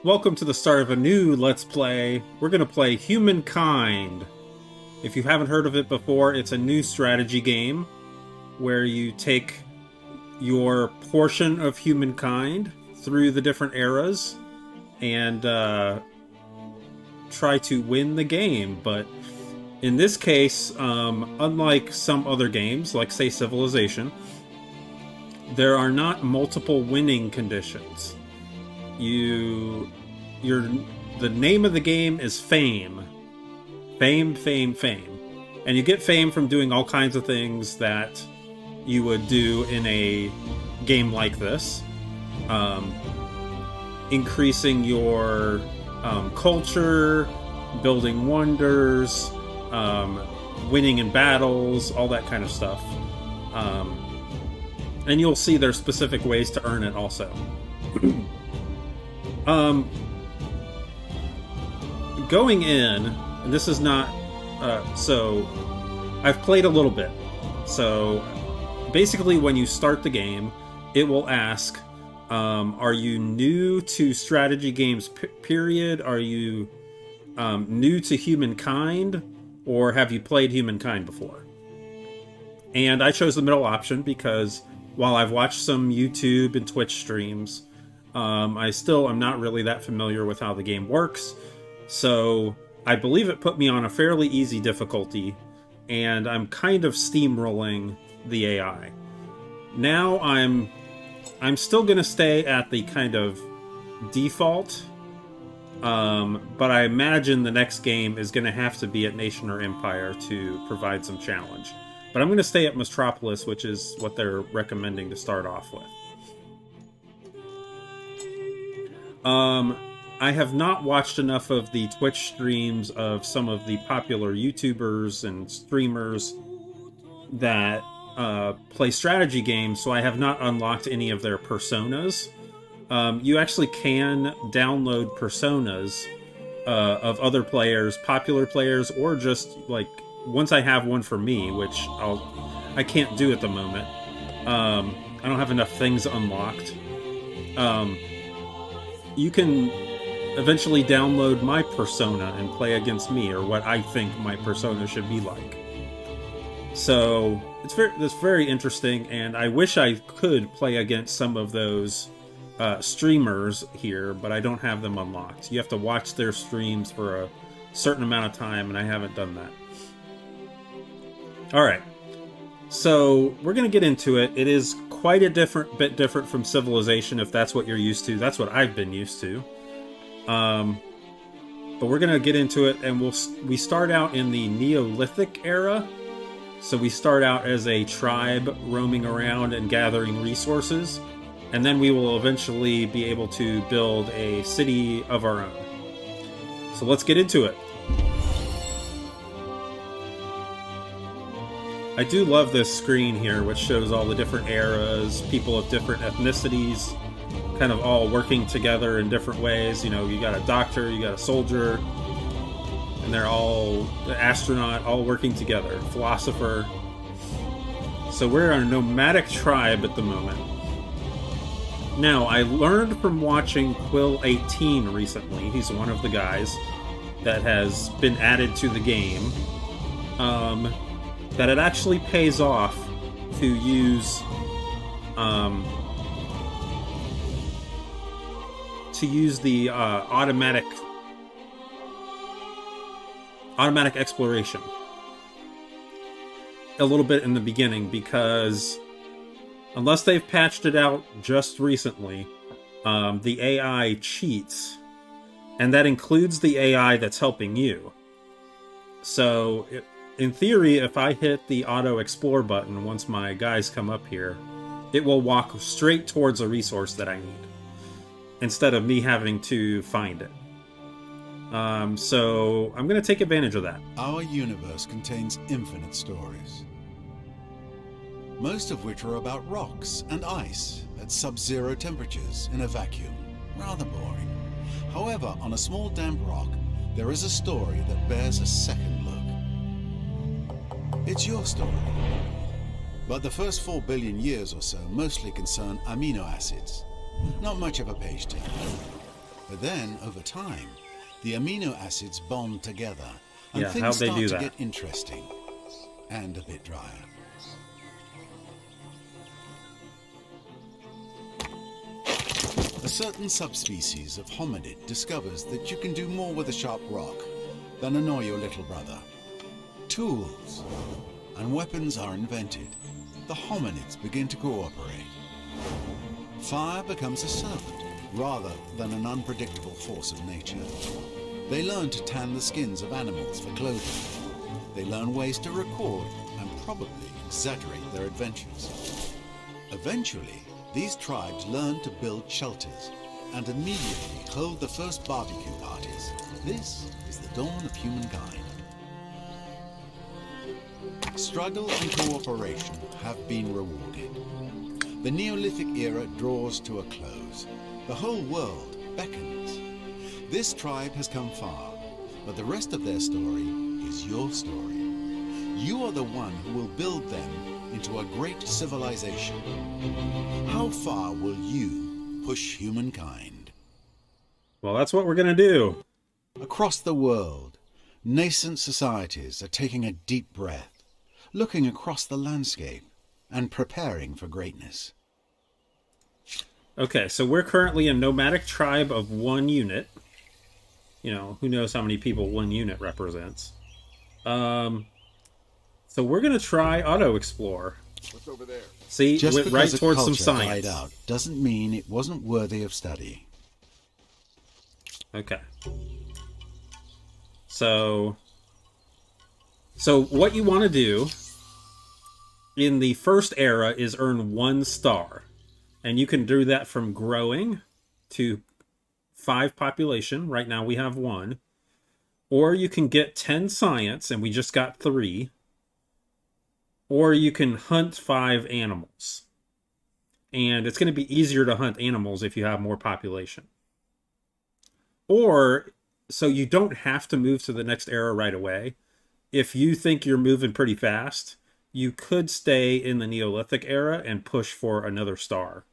Welcome to the start of a new Let's Play. We're going to play Humankind. If you haven't heard of it before, it's a new strategy game where you take your portion of humankind through the different eras and try to win the game. But in this case, unlike some other games, like say Civilization, there are not multiple winning conditions. The name of the game is Fame. Fame, fame, fame. And you get fame from doing all kinds of things that you would do in a game like this. Increasing your culture, building wonders, winning in battles, all that kind of stuff. And you'll see there's specific ways to earn it also. Going in, and this is not, so I've played a little bit. So basically when you start the game, it will ask, are you new to strategy games, period? Are you new to Humankind? Or have you played Humankind before? And I chose the middle option because while I've watched some YouTube and Twitch streams, I'm not really that familiar with how the game works. So I believe it put me on a fairly easy difficulty, and I'm kind of steamrolling the AI. Now I'm still going to stay at the kind of default, but I imagine the next game is going to have to be at Nation or Empire to provide some challenge. But I'm going to stay at Metropolis, which is what they're recommending to start off with. I have not watched enough of the Twitch streams of some of the popular YouTubers and streamers that play strategy games, so I have not unlocked any of their personas. You actually can download personas of other players, popular players, or just like once I have one for me, which I can't do at the moment. I don't have enough things unlocked. You can eventually download my persona and play against me, or what I think my persona should be like. So it's very interesting, and I wish I could play against some of those streamers here, but I don't have them unlocked. You have to watch their streams for a certain amount of time, and I haven't done that. Alright, so we're going to get into it. It is quite a bit different from Civilization, if that's what you're used to. That's what I've been used to. But we're going to get into it, and we start out in the Neolithic era. So we start out as a tribe roaming around and gathering resources, and then we will eventually be able to build a city of our own. So let's get into it. I do love this screen here, which shows all the different eras, people of different ethnicities, kind of all working together in different ways. You know, you got a doctor, you got a soldier, and they're all an astronaut, all working together, philosopher. So we're a nomadic tribe at the moment. Now, I learned from watching Quill18 recently, he's one of the guys that has been added to the game, that it actually pays off to use the automatic exploration a little bit in the beginning, because unless they've patched it out just recently, the AI cheats, and that includes the AI that's helping you. So in theory, if I hit the auto explore button once my guys come up here, it will walk straight towards a resource that I need, instead of me having to find it. So I'm going to take advantage of that. Our universe contains infinite stories, most of which are about rocks and ice at sub-zero temperatures in a vacuum. Rather boring. However, on a small damp rock, there is a story that bears a second look. It's your story. But the first 4 billion years or so mostly concern amino acids. Not much of a page turner. But then, over time, the amino acids bond together, and Yeah, things how'd they start do to that? get interesting and a bit drier. A certain subspecies of hominid discovers that you can do more with a sharp rock than annoy your little brother. Tools and weapons are invented. The hominids begin to cooperate. Fire becomes a servant rather than an unpredictable force of nature. They learn to tan the skins of animals for clothing. They learn ways to record and probably exaggerate their adventures. Eventually, these tribes learn to build shelters and immediately hold the first barbecue parties. This is the dawn of humankind. Struggle and cooperation have been rewarded. The Neolithic era draws to a close. The whole world beckons. This tribe has come far, but the rest of their story is your story. You are the one who will build them into a great civilization. How far will you push humankind? Well, that's what we're going to do. Across the world, nascent societies are taking a deep breath, looking across the landscape and preparing for greatness. Okay, so we're currently a nomadic tribe of 1 unit. You know, who knows how many people 1 unit represents. So we're going to try auto-explore. What's over there? See, Just went right because a towards some culture science. died out doesn't mean it wasn't worthy of study. Okay. So what you want to do in the first era is earn 1 star. And you can do that from growing to 5 population. Right now we have 1. Or you can get 10 science, and we just got 3. Or you can hunt 5 animals. And it's going to be easier to hunt animals if you have more population. Or, so you don't have to move to the next era right away. If you think you're moving pretty fast, you could stay in the Neolithic era and push for another star.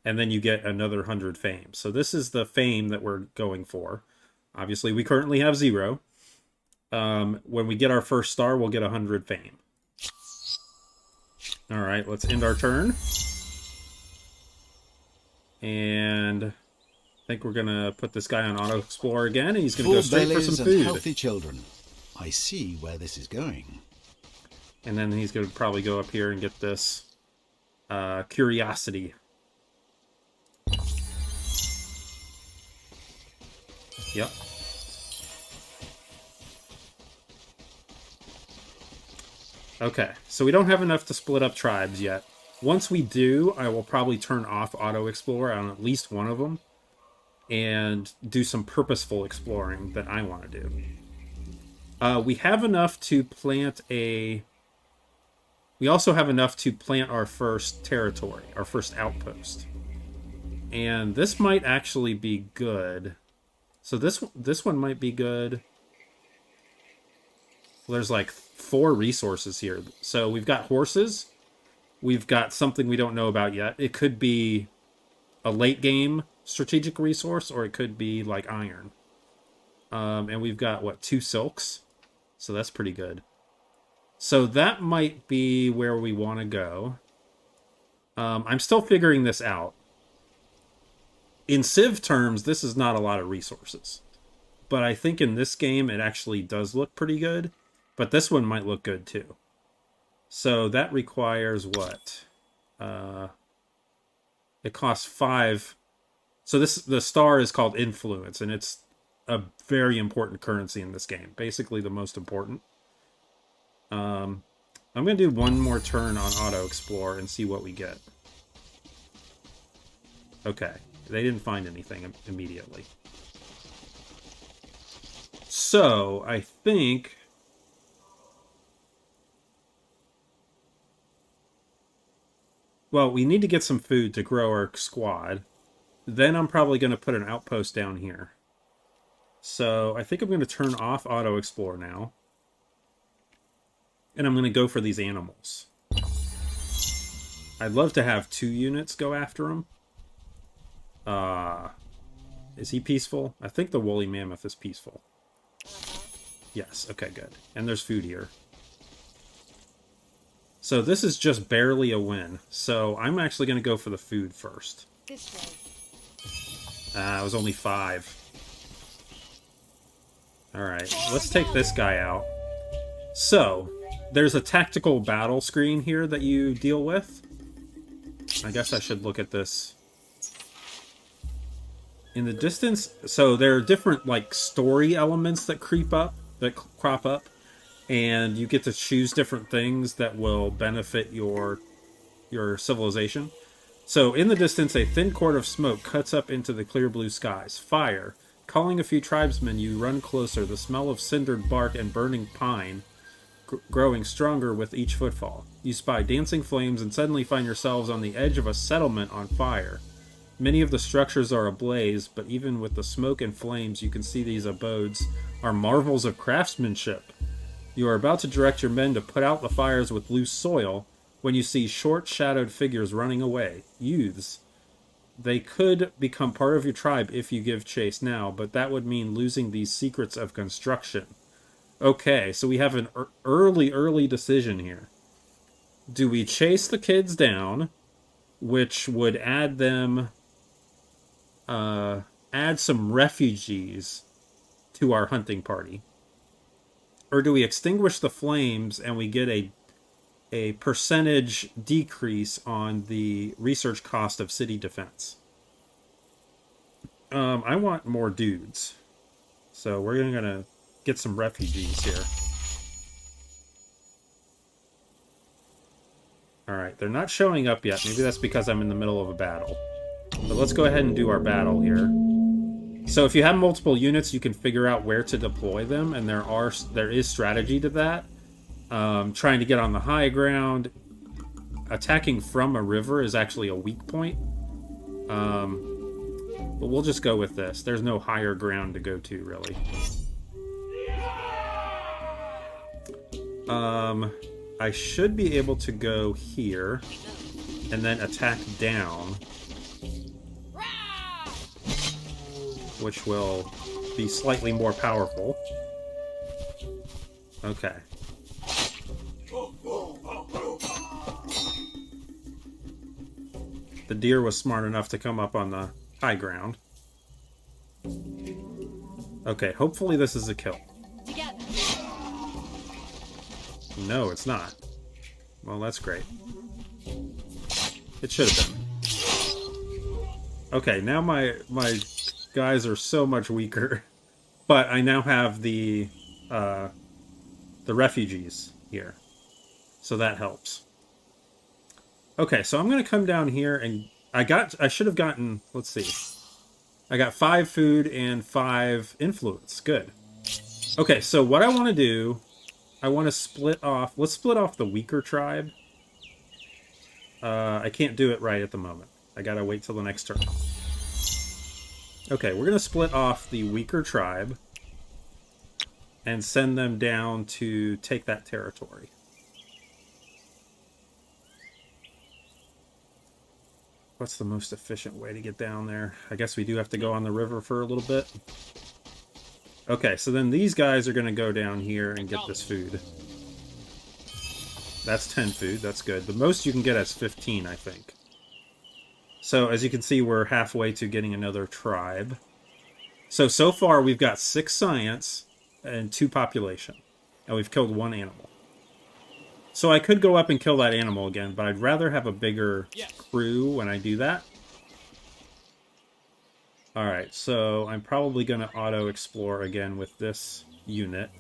And then you get another 100 fame. So this is the fame that we're going for. Obviously, we currently have 0. When we get our first star, we'll get 100 fame. All right, let's end our turn. And I think we're going to put this guy on Auto Explorer again, and he's going to go straight for some and food. healthy children. I see where this is going. And then he's going to probably go up here and get this curiosity. Yep. Okay, so we don't have enough to split up tribes yet. Once we do, I will probably turn off Auto Explorer on at least one of them and do some purposeful exploring that I want to do. We have enough to plant a... We also have enough to plant our first territory, our first outpost. And this might actually be good. So this one might be good. Well, there's like 4 resources here. So we've got horses. We've got something we don't know about yet. It could be a late game strategic resource, or it could be like iron. And we've got, what, 2 silks? So that's pretty good. So that might be where we want to go. I'm still figuring this out. In Civ terms, this is not a lot of resources. But I think in this game, it actually does look pretty good. But this one might look good too. So that requires what? It costs 5. So the star is called Influence, and it's a very important currency in this game. Basically the most important. I'm going to do one more turn on Auto Explore and see what we get. Okay. They didn't find anything immediately. So, I think... Well, we need to get some food to grow our squad. Then I'm probably going to put an outpost down here. So, I think I'm going to turn off Auto Explore now. And I'm going to go for these animals. I'd love to have 2 units go after them. Is he peaceful? I think the woolly mammoth is peaceful. Yes, okay, good. And there's food here. So this is just barely a win. So I'm actually going to go for the food first. This way. It was only 5. Alright, let's take this guy out. So, there's a tactical battle screen here that you deal with. I guess I should look at this. In the distance, so there are different, like, story elements that crop up, and you get to choose different things that will benefit your civilization. So, in the distance, a thin cord of smoke cuts up into the clear blue skies. Fire. Calling a few tribesmen, you run closer, the smell of cindered bark and burning pine growing stronger with each footfall. You spy dancing flames and suddenly find yourselves on the edge of a settlement on fire. Many of the structures are ablaze, but even with the smoke and flames, you can see these abodes are marvels of craftsmanship. You are about to direct your men to put out the fires with loose soil when you see short, shadowed figures running away. Youths. They could become part of your tribe if you give chase now, but that would mean losing these secrets of construction. Okay, so we have an early decision here. Do we chase the kids down, which would add them, add some refugees to our hunting party? Or do we extinguish the flames and we get a percentage decrease on the research cost of city defense? I want more dudes. So we're gonna get some refugees here. Alright, they're not showing up yet. Maybe that's because I'm in the middle of a battle. But let's go ahead and do our battle here. So if you have multiple units, you can figure out where to deploy them, and there is strategy to that. Trying to get on the high ground. Attacking from a river is actually a weak point. But we'll just go with this. There's no higher ground to go to, really. I should be able to go here and then attack down, which will be slightly more powerful. Okay. The deer was smart enough to come up on the high ground. Okay, hopefully this is a kill. No, it's not. Well, that's great. It should have been. Okay, now my guys are so much weaker, but I now have the refugees here, so that helps. Okay, so I'm gonna come down here and I should have gotten, let's see, I got 5 food and 5 influence. Good. Okay, so what I want to do, I want to split off. Let's split off the weaker tribe. I can't do it right at the moment. I gotta wait till the next turn. Okay, we're gonna split off the weaker tribe and send them down to take that territory. What's the most efficient way to get down there? I guess we do have to go on the river for a little bit. Okay, so then these guys are going to go down here and get this food. That's 10 food, that's good. The most you can get is 15, I think. So, as you can see, we're halfway to getting another tribe. So far we've got 6 science and 2 population. And we've killed 1 animal. So I could go up and kill that animal again, but I'd rather have a bigger crew when I do that. Alright, so I'm probably going to auto-explore again with this unit.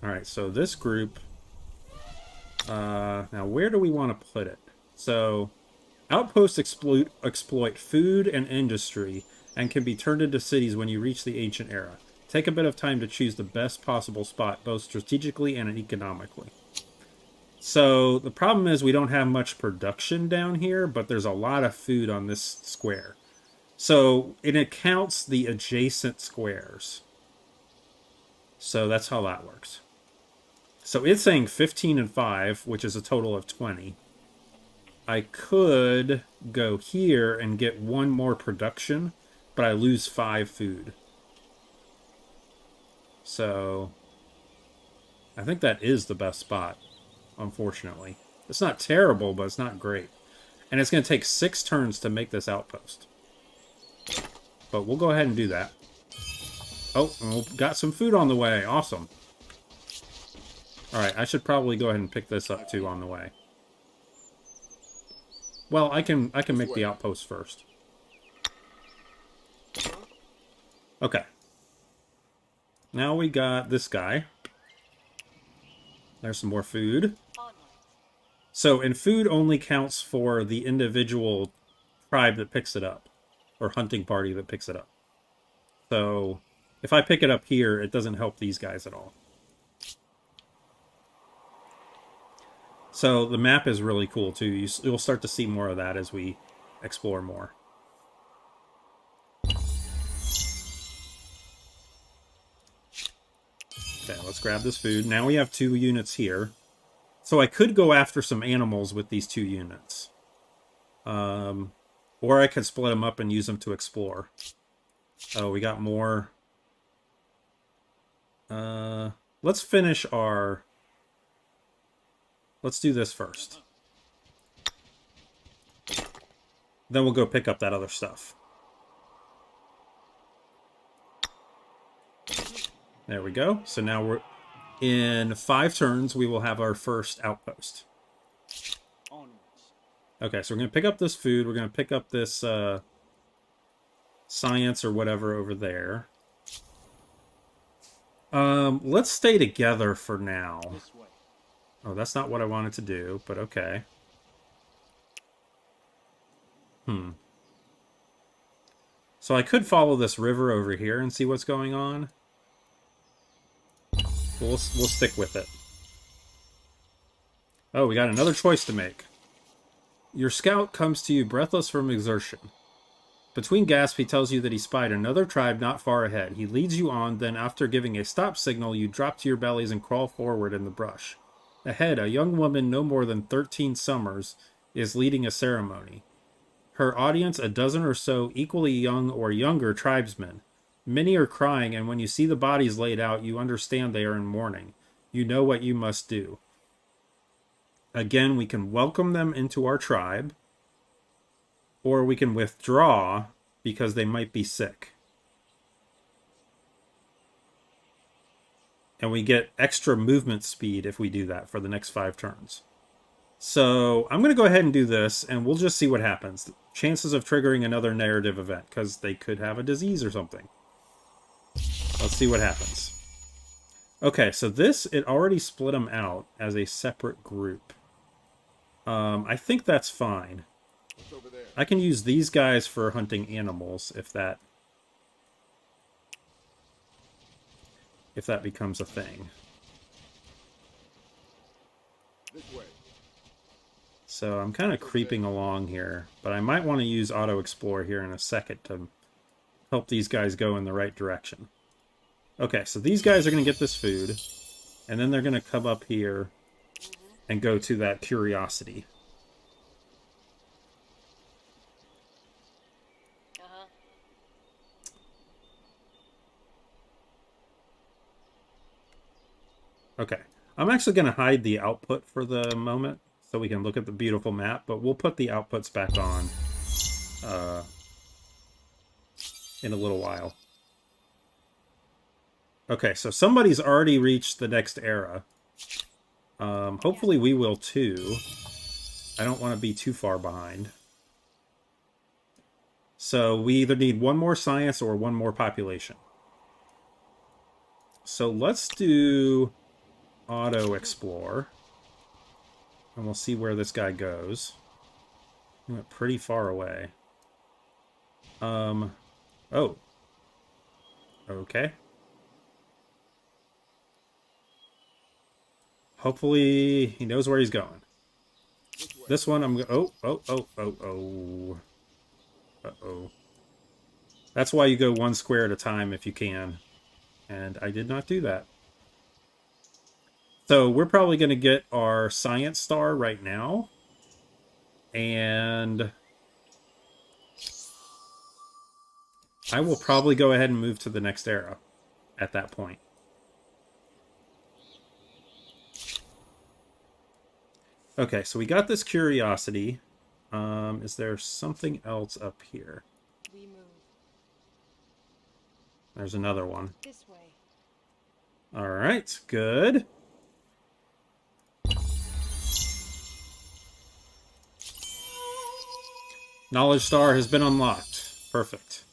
Alright, so this group... now, where do we want to put it? So, outposts exploit food and industry, and can be turned into cities when you reach the ancient era. Take a bit of time to choose the best possible spot, both strategically and economically. So, the problem is we don't have much production down here, but there's a lot of food on this square. So, it counts the adjacent squares. So, that's how that works. So, it's saying 15 and 5, which is a total of 20. I could go here and get one more production, but I lose 5 food. So I think that is the best spot, unfortunately. It's not terrible, but it's not great. And it's going to take 6 turns to make this outpost. But we'll go ahead and do that. Oh, and we've got some food on the way. Awesome. Alright, I should probably go ahead and pick this up too on the way. Well, I can make the outpost first. Okay. Now we got this guy. There's some more food. So, and food only counts for the individual tribe that picks it up. Or hunting party that picks it up. So, if I pick it up here, it doesn't help these guys at all. So, the map is really cool, too. You'll start to see more of that as we explore more. Okay, let's grab this food. Now we have 2 units here. So I could go after some animals with these 2 units. Or I could split them up and use them to explore. Oh, we got more. Let's finish our... Let's do this first. Then we'll go pick up that other stuff. There we go. So now we're... In 5 turns, we will have our first outpost. Okay, so we're going to pick up this food. We're going to pick up this science or whatever over there. Let's stay together for now. Oh, that's not what I wanted to do, but okay. So I could follow this river over here and see what's going on. We'll stick with it. Oh, we got another choice to make. Your scout comes to you breathless from exertion. Between gasps, he tells you that he spied another tribe not far ahead. He leads you on, then after giving a stop signal, you drop to your bellies and crawl forward in the brush. Ahead, a young woman no more than 13 summers is leading a ceremony. Her audience, a dozen or so equally young or younger tribesmen. Many are crying, and when you see the bodies laid out, you understand they are in mourning. You know what you must do. Again, we can welcome them into our tribe, or we can withdraw because they might be sick. And we get extra movement speed if we do that for the next 5 turns. So I'm going to go ahead and do this, and we'll just see what happens. Chances of triggering another narrative event, because they could have a disease or something. Let's see what happens. Okay, so this, it already split them out as a separate group. I think that's fine. I can use these guys for hunting animals if that becomes a thing. So I'm kind of creeping along here, but I might want to use Auto Explore here in a second to help these guys go in the right direction. Okay, so these guys are going to get this food, and then they're going to come up here and go to that curiosity. Okay, I'm actually going to hide the output for the moment so we can look at the beautiful map, but we'll put the outputs back on in a little while. Okay, so somebody's already reached the next era. Hopefully we will too. I don't want to be too far behind. So we either need one more science or one more population. So let's do Auto Explore. And we'll see where this guy goes. He went pretty far away. Oh. Okay. Hopefully he knows where he's going. This one I'm going... Oh. Uh-oh. That's why you go 1 square at a time if you can. And I did not do that. So we're probably going to get our science star right now. And I will probably go ahead and move to the next era at that point. Okay, so we got this curiosity. Is there something else up here? We move There's another one. this way. All right, good. Knowledge Star has been unlocked. Perfect.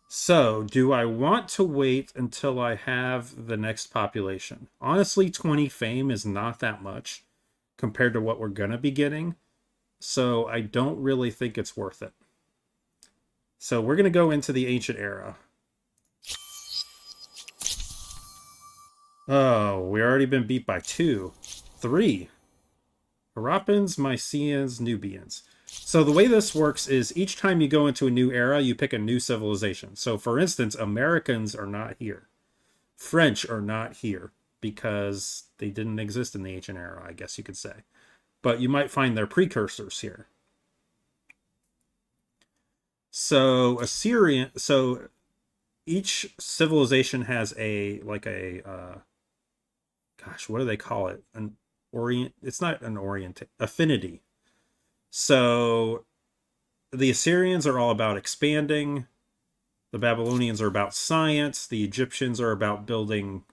So, do I want to wait until I have the next population? Honestly, 20 fame is not that much compared to what we're going to be getting. So, I don't really think it's worth it. So, we're going to go into the Ancient Era. Oh, we already been beat by 2. 3. Harappans, Mycenaeans, Nubians. So the way this works is each time you go into a new era, you pick a new civilization. So for instance, Americans are not here. French are not here because they didn't exist in the ancient era, I guess you could say. But you might find their precursors here. So each civilization has gosh, what do they call it? It's not an affinity. So the Assyrians are all about expanding. The Babylonians are about science. The Egyptians are about building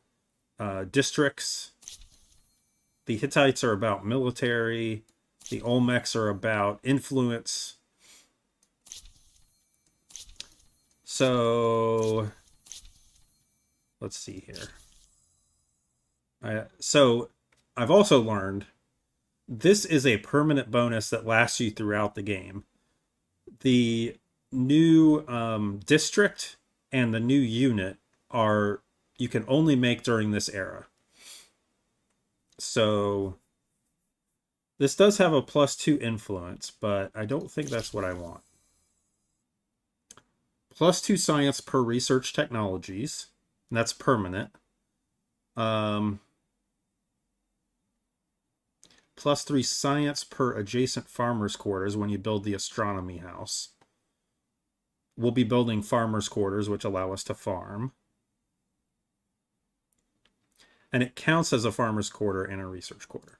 districts. The Hittites are about military. The Olmecs are about influence. So let's see here. So I've also learned this is a permanent bonus that lasts you throughout the game. The new district and the new unit you can only make during this era. So this does have a +2 influence, but I don't think that's what I want. +2 science per research technologies, and that's permanent. +3 science per adjacent farmers' quarters when you build the astronomy house. We'll be building farmers' quarters, which allow us to farm. And it counts as a farmer's quarter and a research quarter.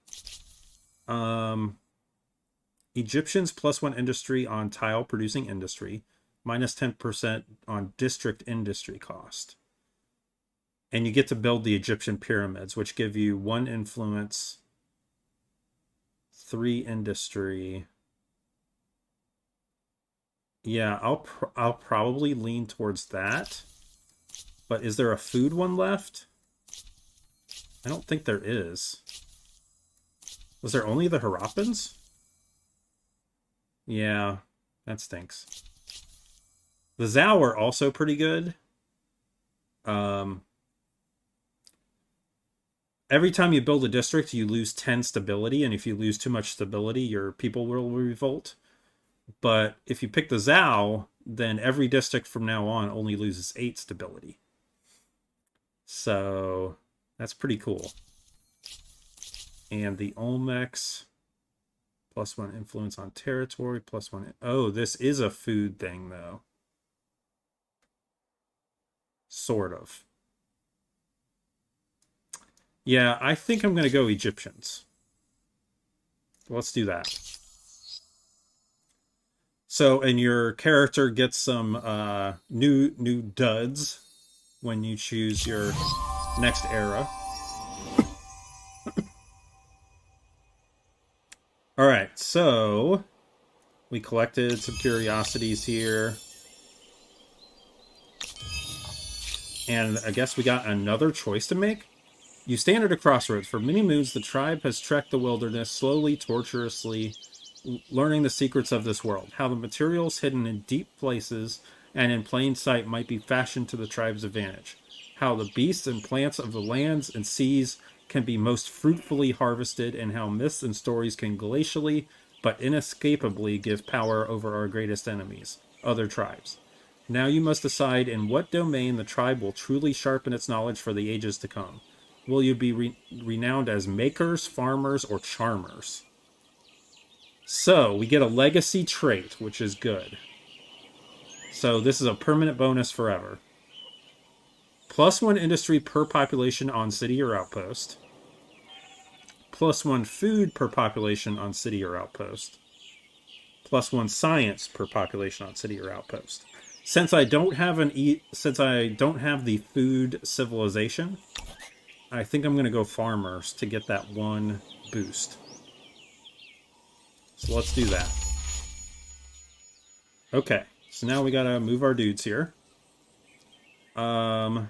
Egyptians +1 industry on tile producing industry, -10% on district industry cost. And you get to build the Egyptian pyramids, which give you 1 influence, 3 industry. Yeah, I'll probably lean towards that. But is there a food one left? I don't think there is. Was there only the Harappans? Yeah, that stinks. The Zhao are also pretty good. Every time you build a district, you lose 10 stability, and if you lose too much stability, your people will revolt. But if you pick the Zhao, then every district from now on only loses 8 stability. So that's pretty cool. And the Olmecs, +1 influence on territory, +1. Oh, this is a food thing, though. Sort of. Yeah, I think I'm going to go Egyptians. Let's do that. So, and your character gets some new duds when you choose your next era. All right, so we collected some curiosities here. And I guess we got another choice to make. You stand at a crossroads. For many moons, the tribe has trekked the wilderness, slowly, tortuously, learning the secrets of this world. How the materials hidden in deep places and in plain sight might be fashioned to the tribe's advantage. How the beasts and plants of the lands and seas can be most fruitfully harvested, and how myths and stories can glacially but inescapably give power over our greatest enemies, other tribes. Now you must decide in what domain the tribe will truly sharpen its knowledge for the ages to come. will you be renowned as makers, farmers, or charmers? So, we get a legacy trait, which is good. So, this is a permanent bonus forever. +1 industry per population on city or outpost. +1 food per population on city or outpost. +1 science per population on city or outpost. Since I don't have the food civilization, I think I'm going to go farmers to get that one boost. So let's do that. Okay, so now we gotta move our dudes here. So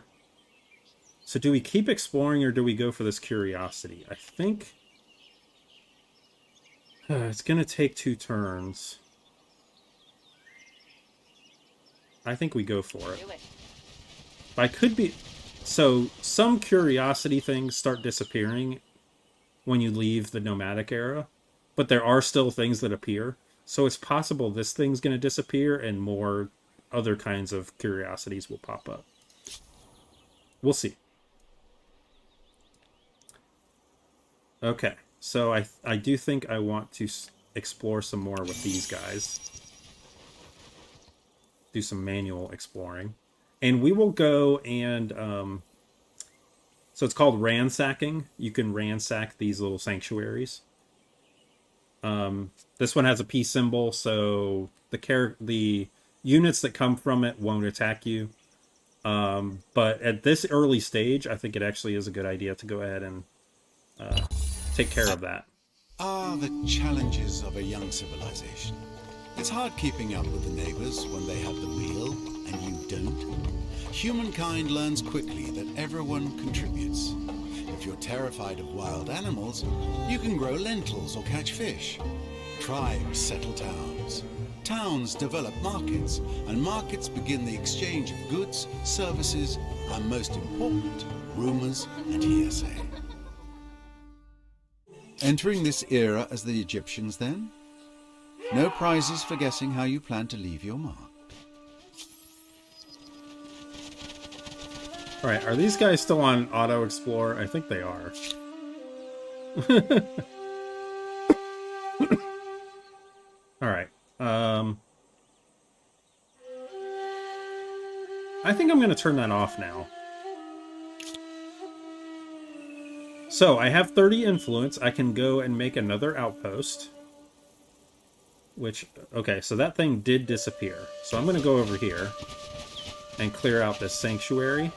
do we keep exploring or do we go for this curiosity? I think it's gonna take 2 turns. I think we go for it. I could be... So, some curiosity things start disappearing when you leave the nomadic era, but there are still things that appear. So it's possible this thing's going to disappear and more other kinds of curiosities will pop up. We'll see. Okay, so I do think I want to explore some more with these guys. Do some manual exploring. And we will go and... so it's called ransacking. You can ransack these little sanctuaries. This one has a peace symbol, so the units that come from it won't attack you. But at this early stage, I think it actually is a good idea to go ahead and take care of that. The challenges of a young civilization. It's hard keeping up with the neighbors when they have the wheel and you don't. Humankind learns quickly that everyone contributes. If you're terrified of wild animals, you can grow lentils or catch fish. Tribes settle towns. Towns develop markets, and markets begin the exchange of goods, services, and most important, rumors and hearsay. Entering this era as the Egyptians then? No prizes for guessing how you plan to leave your mark. Alright, are these guys still on Auto Explore? I think they are. Alright. I think I'm going to turn that off now. So, I have 30 influence. I can go and make another outpost. Which, okay, so that thing did disappear. So I'm going to go over here and clear out this sanctuary.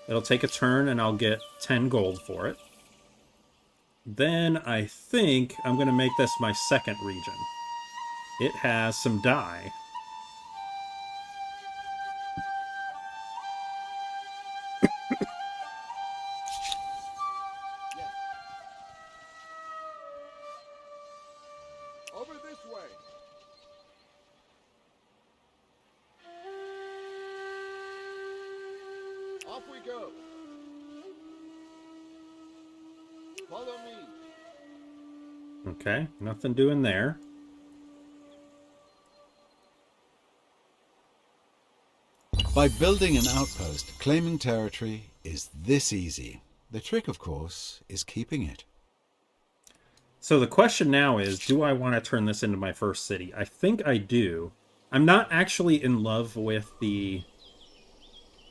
It'll take a turn and I'll get 10 gold for it. Then I think I'm going to make this my second region. It has some dye. Over this way. Off we go. Follow me. Okay, nothing doing there. By building an outpost, claiming territory is this easy. The trick, of course, is keeping it. So the question now is, do I want to turn this into my first city? I think I do. I'm not actually in love with the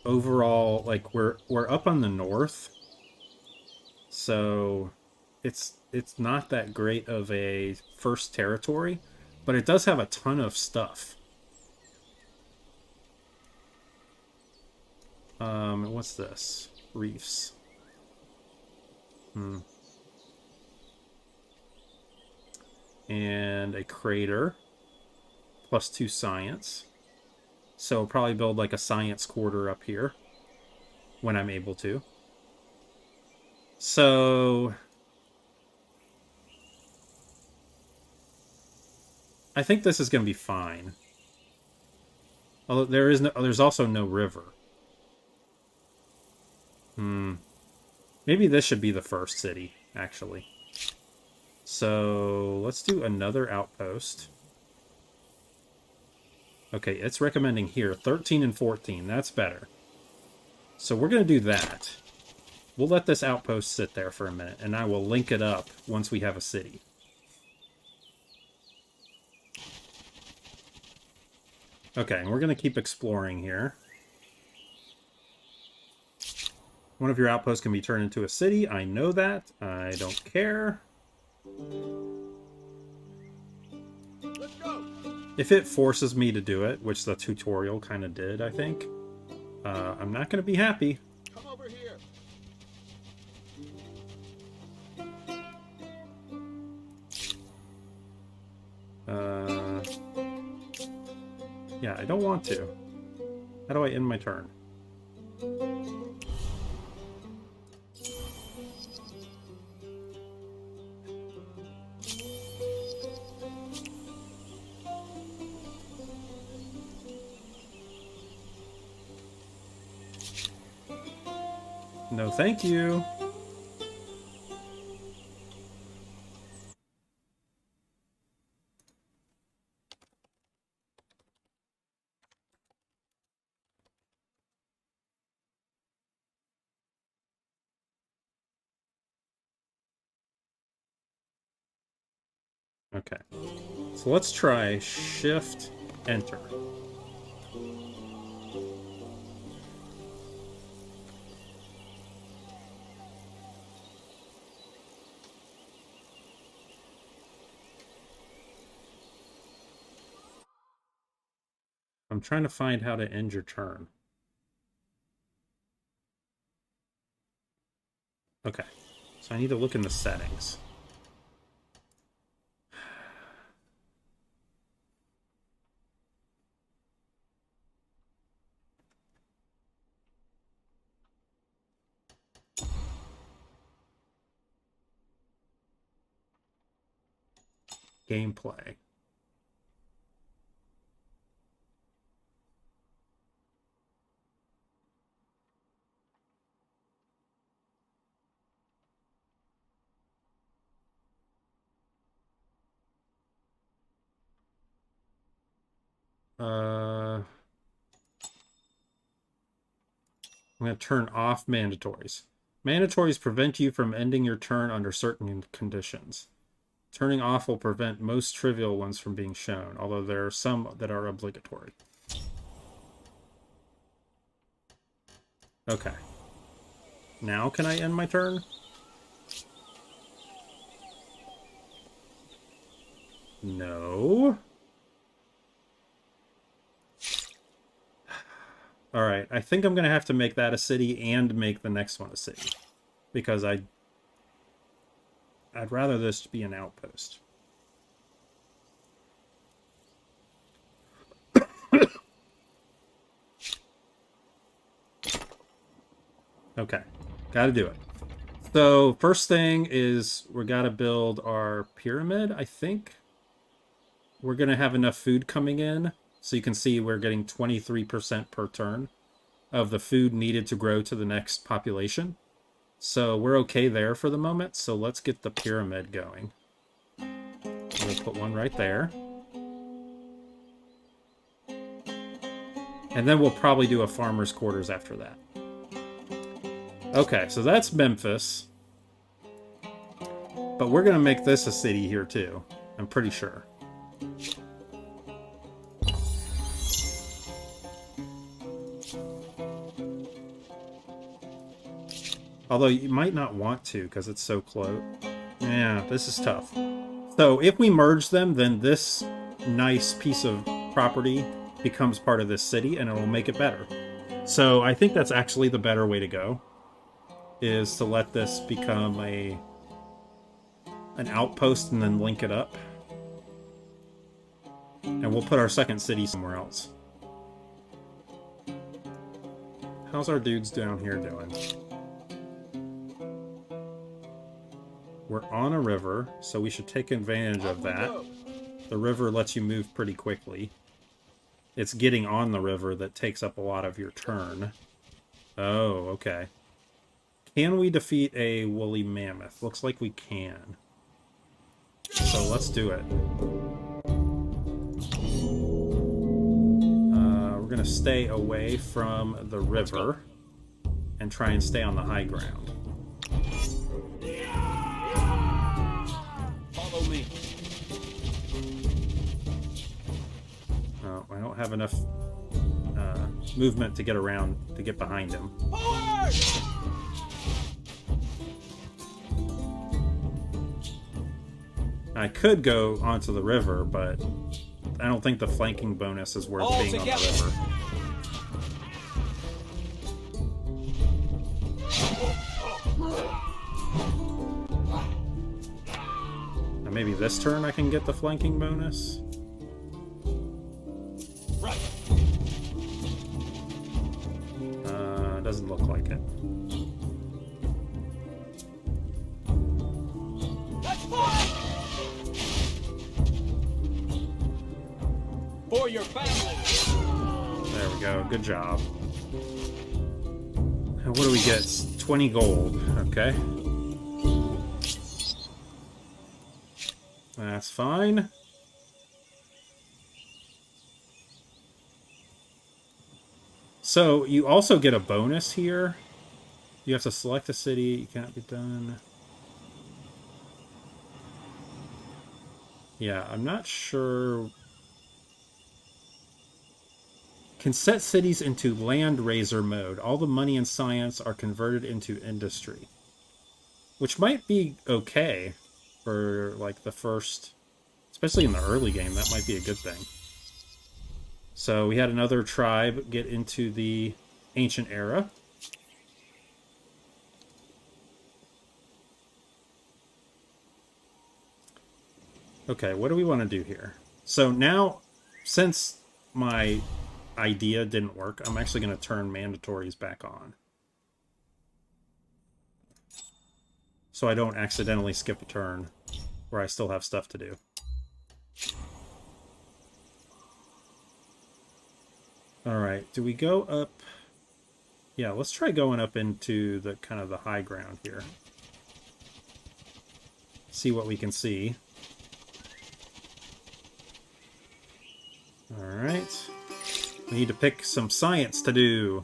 overall, like, we're up on the north. So it's not that great of a first territory, but it does have a ton of stuff. What's this? Reefs. And a crater. +2 science. So probably build like a science quarter up here. When I'm able to. So I think this is going to be fine. Although there's also no river. Maybe this should be the first city, actually. So let's do another outpost. Okay, it's recommending here 13 and 14. That's better. So we're going to do that. We'll let this outpost sit there for a minute, and I will link it up once we have a city. Okay, and we're going to keep exploring here. One of your outposts can be turned into a city. I know that. I don't care. Let's go. If it forces me to do it, which the tutorial kind of did, I think, I'm not going to be happy. Come over here. Yeah, I don't want to. How do I end my turn? No, thank you. Okay. So let's try Shift Enter. I'm trying to find how to end your turn. Okay. So I need to look in the settings. Gameplay. I'm going to turn off mandatories. Mandatories prevent you from ending your turn under certain conditions. Turning off will prevent most trivial ones from being shown, although there are some that are obligatory. Okay. Now can I end my turn? No. Alright, I think I'm going to have to make that a city and make the next one a city. Because I'd rather this be an outpost. Okay, gotta do it. So, first thing is we gotta build our pyramid, I think. We're gonna have enough food coming in. So you can see we're getting 23% per turn of the food needed to grow to the next population. So we're okay there for the moment. So let's get the pyramid going. We'll put one right there. And then we'll probably do a farmer's quarters after that. Okay, so that's Memphis. But we're going to make this a city here too. I'm pretty sure. Although you might not want to because it's so close. Yeah, this is tough. So if we merge them, then this nice piece of property becomes part of this city and it will make it better. So I think that's actually the better way to go, is to let this become an outpost and then link it up. And we'll put our second city somewhere else. How's our dudes down here doing? We're on a river, so we should take advantage of that. The river lets you move pretty quickly. It's getting on the river that takes up a lot of your turn. Oh, okay. Can we defeat a woolly mammoth? Looks like we can. So let's do it. we're going to stay away from the river and try and stay on the high ground. Follow me. Oh, I don't have enough movement to get around, to get behind him. Forward! I could go onto the river, but I don't think the flanking bonus is worth All being together. on the river. Now maybe this turn I can get the flanking bonus. Right. Doesn't look like it. Let's fight! For your family. There we go. Good job. And what do we get? 20 gold. Okay. That's fine. So, you also get a bonus here. You have to select a city. You cannot be done. Yeah, I'm not sure. Can set cities into land raiser mode. All the money and science are converted into industry. Which might be okay for, like, the first... Especially in the early game, that might be a good thing. So we had another tribe get into the ancient era. Okay, what do we want to do here? So now, since my idea didn't work, I'm actually going to turn mandatories back on. So I don't accidentally skip a turn where I still have stuff to do. Alright, do we go up? Yeah, let's try going up into the kind of the high ground here. See what we can see. Alright. We need to pick some science to do.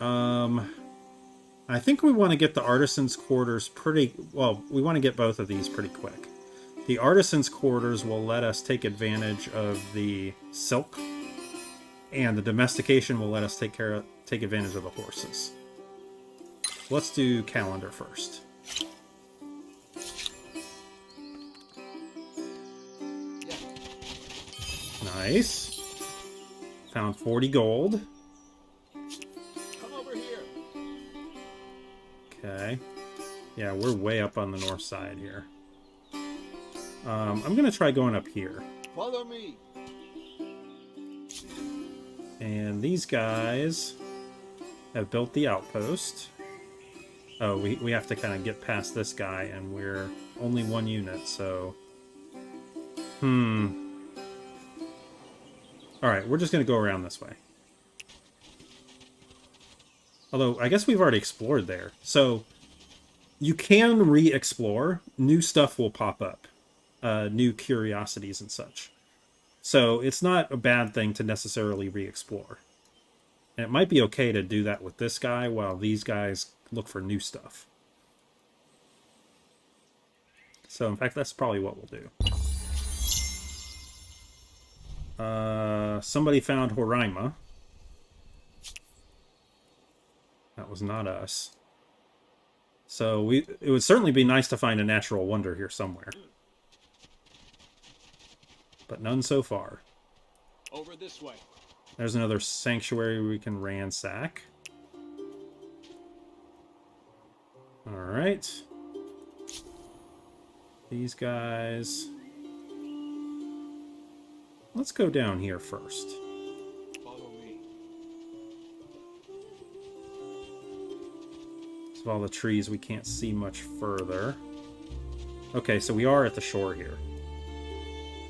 I think we want to get the artisans' quarters pretty... Well, we want to get both of these pretty quick. The artisans' quarters will let us take advantage of the silk, and the domestication will let us take advantage of the horses. Let's do calendar first. Nice. Found 40 gold. Come over here. Okay. Yeah, we're way up on the north side here. I'm going to try going up here. Follow me. And these guys have built the outpost. Oh, we have to kind of get past this guy, and we're only one unit, so... Alright, we're just going to go around this way. Although, I guess we've already explored there. So, you can re-explore. New stuff will pop up. New curiosities and such. So, it's not a bad thing to necessarily re-explore. And it might be okay to do that with this guy while these guys look for new stuff. So, in fact, that's probably what we'll do. Somebody found Horaima. That was not us. So it would certainly be nice to find a natural wonder here somewhere. But none so far. Over this way. There's another sanctuary we can ransack. Alright. These guys... Let's go down here first. Follow me. With all the trees, we can't see much further. Okay, so we are at the shore here.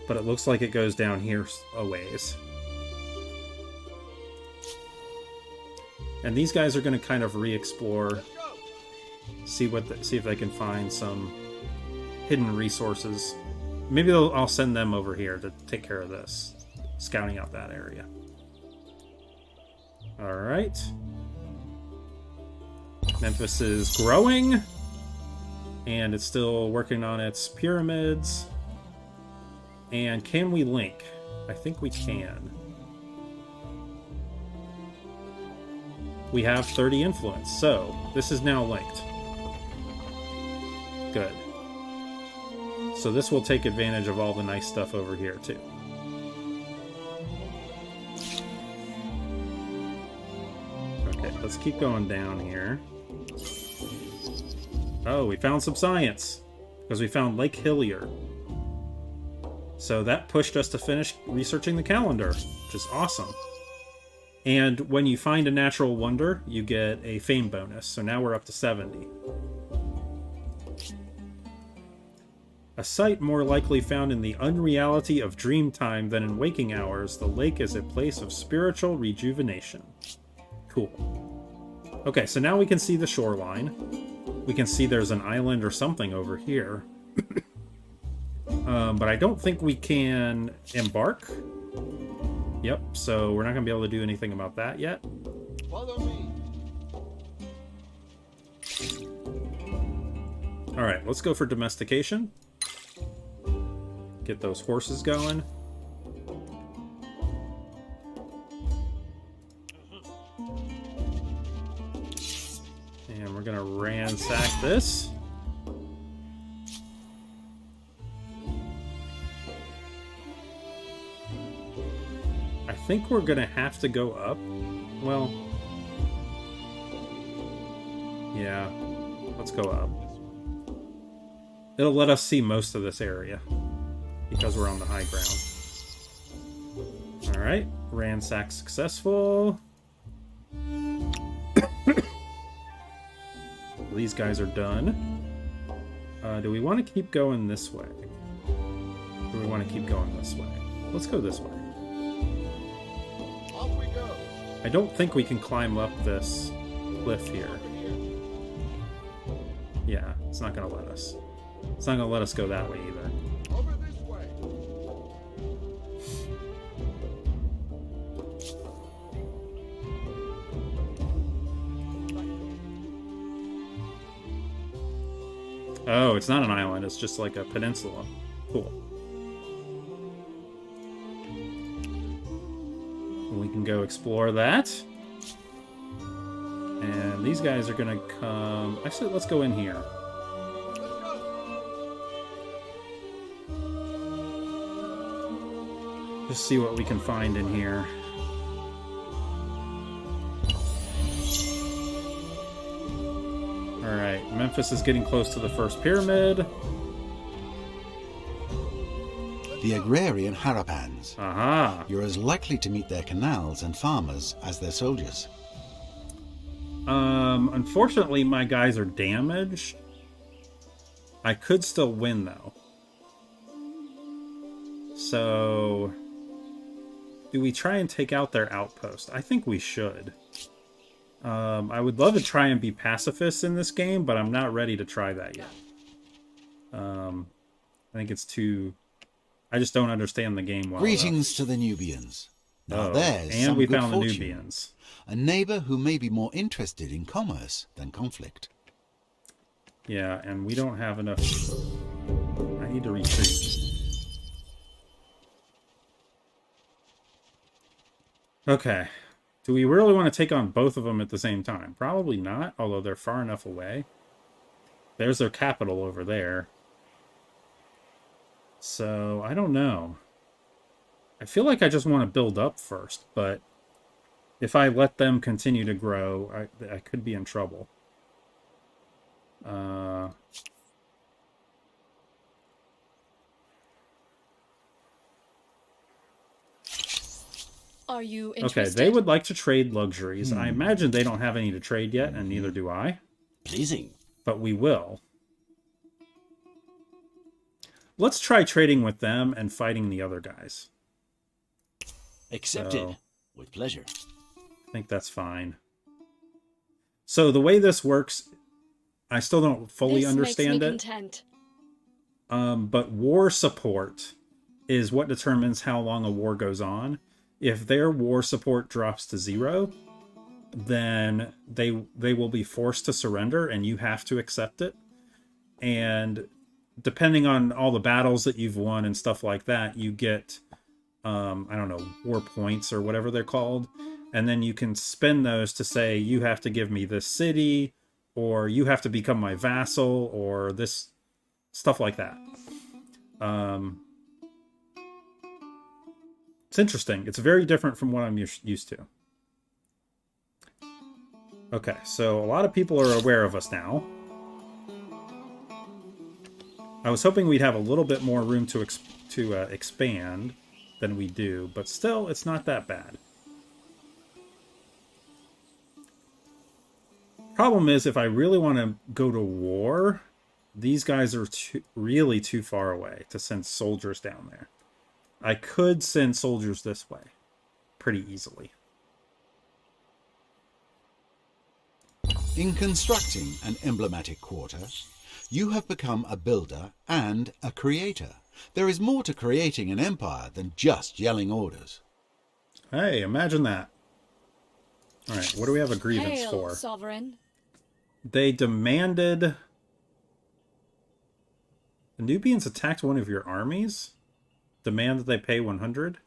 But it looks like it goes down here a ways. And these guys are going to kind of re-explore, Let's go. see if they can find some hidden resources. Maybe I'll send them over here to take care of this. scouting out that area. All right. Memphis is growing, and it's still working on its pyramids. And can we link? I think we can. We have 30 influence, so this is now linked. Good. So this will take advantage of all the nice stuff over here, too. Okay, let's keep going down here. Oh, we found some science, because we found Lake Hillier. So that pushed us to finish researching the calendar, which is awesome. And when you find a natural wonder, you get a fame bonus. So now we're up to 70. A sight more likely found in the unreality of dream time than in waking hours, the lake is a place of spiritual rejuvenation. Cool. Okay, so now we can see the shoreline. We can see there's an island or something over here. But I don't think we can embark. Yep, so we're not going to be able to do anything about that yet. Follow me. Alright, let's go for domestication. Get those horses going. And we're going to ransack this. I think we're going to have to go up. Well, yeah, let's go up. It'll let us see most of this area because we're on the high ground. Alright, ransack successful. These guys are done. Do we want to keep going this way? Or do we want to keep going this way? Let's go this way. Off we go. I don't think we can climb up this cliff here. Over here. Yeah, it's not going to let us. It's not going to let us go that way either. Over this way. Oh, it's not an island. It's just like a peninsula. Cool. We can go explore that. And these guys are going to come... Actually, let's go in here. Let's go. Just see what we can find in here. Alright, Memphis is getting close to the first pyramid. The agrarian Harappans. Aha! You're as likely to meet their canals and farmers as their soldiers. Unfortunately, my guys are damaged. I could still win, though. So... do we try and take out their outpost? I think we should. I would love to try and be pacifists in this game, but I'm not ready to try that yet. I think it's too... I just don't understand the game well Greetings to the Nubians. Now there's and some we good found fortune. the Nubians. A neighbor who may be more interested in commerce than conflict. Yeah, and we don't have enough... I need to retreat. Okay. Do we really want to take on both of them at the same time? Probably not, although they're far enough away. There's their capital over there. So, I don't know. I feel like I just want to build up first, but if I let them continue to grow, I could be in trouble. Are you interested? Okay, they would like to trade luxuries. I imagine they don't have any to trade yet, and neither do I. Pleasing. But we will. Let's try trading with them and fighting the other guys. Accepted. So, with pleasure. I think that's fine. So the way this works, I still don't fully understand this it. makes me content. But war support is what determines how long a war goes on. If their war support drops to 0, then they will be forced to surrender, and you have to accept it. And depending on all the battles that you've won and stuff like that, you get I don't know, war points or whatever they're called, and then you can spend those to say you have to give me this city, or you have to become my vassal, or this stuff like that. It's interesting. It's very different from what I'm used to. Okay, so a lot of people are aware of us now. I was hoping we'd have a little bit more room to expand than we do, but still, it's not that bad. Problem is, if I really want to go to war, these guys are really too far away to send soldiers down there. I could send soldiers this way pretty easily. In constructing an emblematic quarter, you have become a builder and a creator. There is more to creating an empire than just yelling orders. Hey, imagine that. All right, what do we have a grievance Hail, for? Sovereign. They demanded... The Nubians attacked one of your armies? Demand that they pay 100?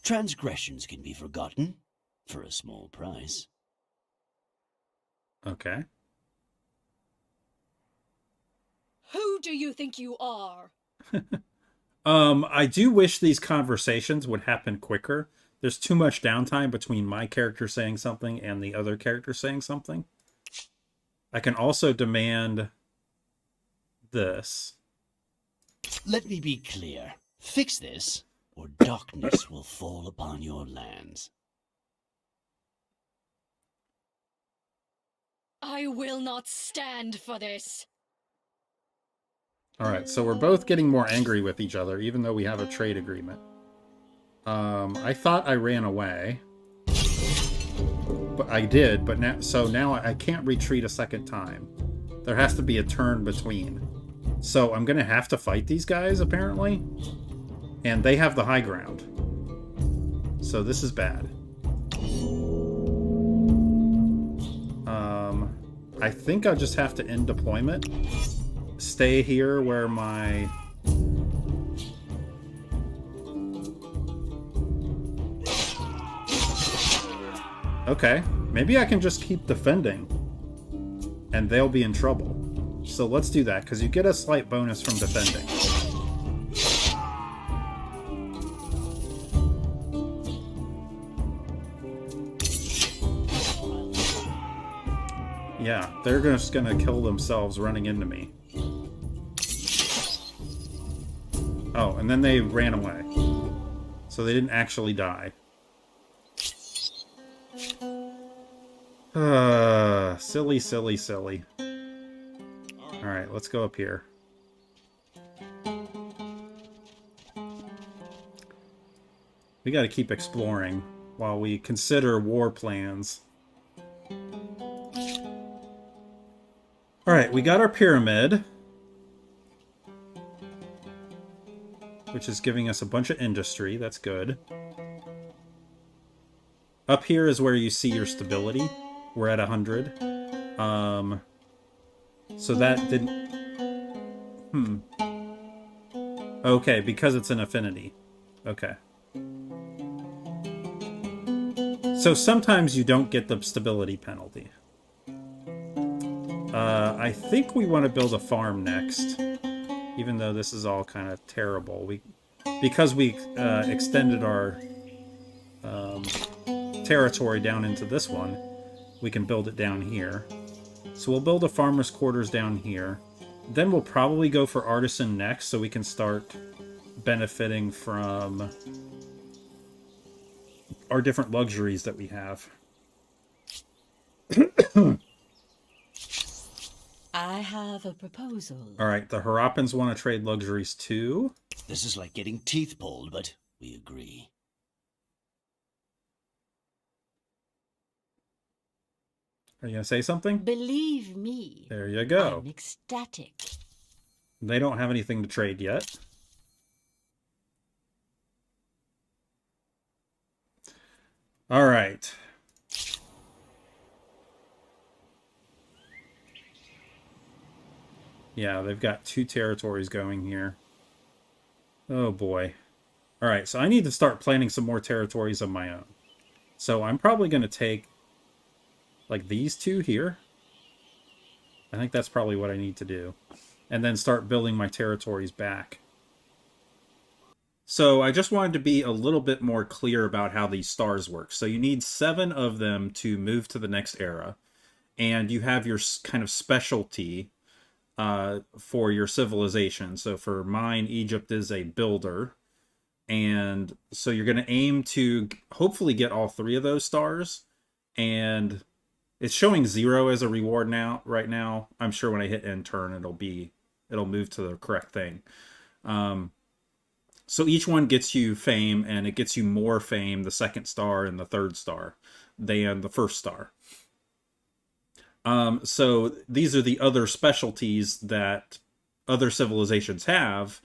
Transgressions can be forgotten for a small price. Okay. Who do you think you are? I do wish these conversations would happen quicker. There's too much downtime between my character saying something and the other character saying something. I can also demand this. Let me be clear. Fix this, or darkness will fall upon your lands. I will not stand for this. All right, so we're both getting more angry with each other, even though we have a trade agreement. I thought I ran away, but I did. But now I can't retreat a second time. There has to be a turn between. So I'm gonna have to fight these guys apparently, and they have the high ground. So this is bad. I think I'll just have to end deployment. Stay here where my... Okay, maybe I can just keep defending, and they'll be in trouble. So let's do that, because you get a slight bonus from defending. Yeah, they're just gonna kill themselves running into me. Oh, and then they ran away. So they didn't actually die. Silly, silly, silly. Alright, let's go up here. We gotta keep exploring while we consider war plans. Alright, we got our pyramid, which is giving us a bunch of industry. That's good. Up here is where you see your stability. We're at 100. So that didn't... Okay, because it's an affinity. Okay. So sometimes you don't get the stability penalty. I think we want to build a farm next. Even though this is all kind of terrible. Because we extended our territory down into this one, we can build it down here. So we'll build a farmer's quarters down here. Then we'll probably go for artisan next, so we can start benefiting from our different luxuries that we have. I have a proposal. Alright, the Harappans want to trade luxuries too. This is like getting teeth pulled, but we agree. Are you gonna say something? Believe me, There you go. I'm ecstatic. They don't have anything to trade yet. All right. Yeah, they've got 2 territories going here. Oh boy. All right, so I need to start planning some more territories of my own. So I'm probably going to take like these 2 here. I think that's probably what I need to do. And then start building my territories back. So I just wanted to be a little bit more clear about how these stars work. So you need 7 of them to move to the next era. And you have your kind of specialty for your civilization. So for mine, Egypt is a builder. And so you're going to aim to hopefully get all 3 of those stars. And it's showing 0 as a reward now. Right now, I'm sure when I hit end turn, it'll move to the correct thing. So each one gets you fame, and it gets you more fame, the 2nd star and the 3rd star, than the 1st star. So these are the other specialties that other civilizations have,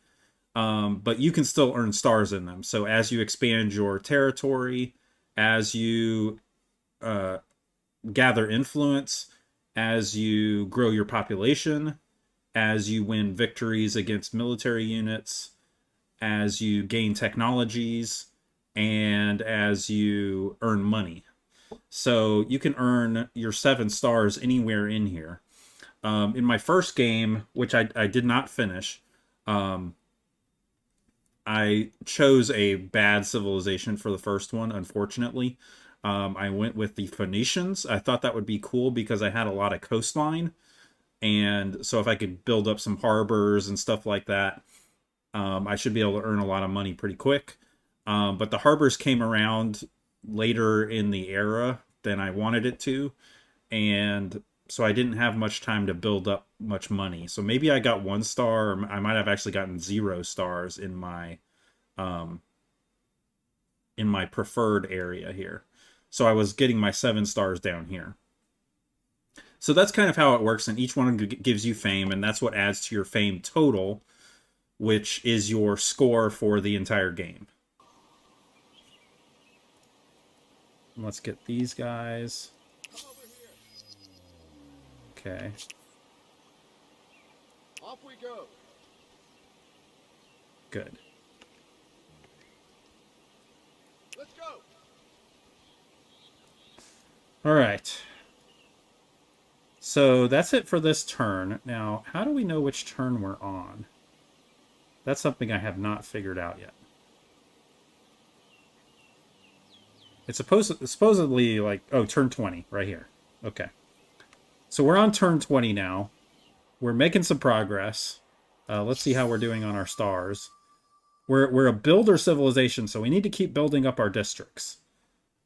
but you can still earn stars in them. So as you expand your territory, as you gather influence, as you grow your population, as you win victories against military units, as you gain technologies, and as you earn money. So you can earn your 7 stars anywhere in here. In my first game, which I did not finish, I chose a bad civilization for the first one, unfortunately. I went with the Phoenicians. I thought that would be cool because I had a lot of coastline. And so if I could build up some harbors and stuff like that, I should be able to earn a lot of money pretty quick. But the harbors came around later in the era than I wanted it to. And so I didn't have much time to build up much money. So maybe I got 1 star, or I might have actually gotten 0 stars in my preferred area here. So I was getting my 7 stars down here. So that's kind of how it works, and each one gives you fame, and that's what adds to your fame total, which is your score for the entire game. Let's get these guys. Okay. Off we go. Good. Let's go. All right. So that's it for this turn. Now, how do we know which turn we're on? That's something I have not figured out yet. It's supposedly like, oh, turn 20 right here. Okay. So we're on turn 20 now. We're making some progress. Let's see how we're doing on our stars. We're a builder civilization, so we need to keep building up our districts.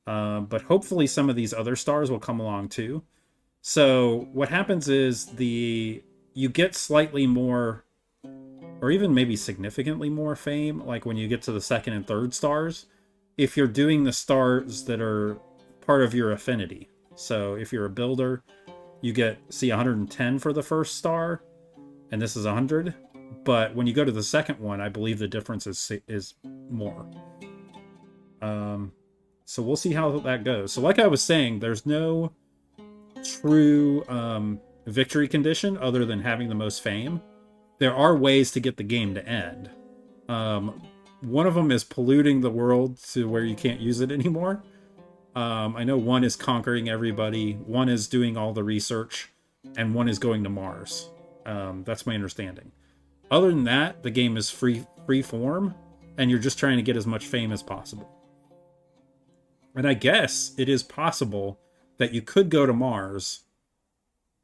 But hopefully some of these other stars will come along too. So what happens is you get slightly more, or even maybe significantly more fame, like when you get to the 2nd and 3rd stars, if you're doing the stars that are part of your affinity. So if you're a builder, you get, see, 110 for the 1st star, and this is 100. But when you go to the 2nd one, I believe the difference is more. So we'll see how that goes. So like I was saying, there's no true victory condition other than having the most fame. There are ways to get the game to end. One of them is polluting the world to where you can't use it anymore. I know one is conquering everybody, one is doing all the research, and one is going to Mars. That's my understanding. Other than that, the game is free form, and you're just trying to get as much fame as possible. And I guess it is possible that you could go to Mars.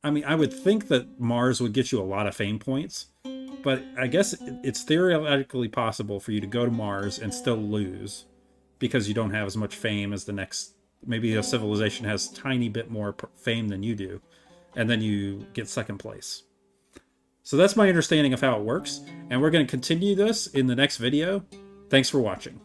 I mean, I would think that Mars would get you a lot of fame points, but I guess it's theoretically possible for you to go to Mars and still lose because you don't have as much fame as the next. Maybe a civilization has a tiny bit more fame than you do, and then you get 2nd place. So that's my understanding of how it works, and we're going to continue this in the next video. Thanks for watching.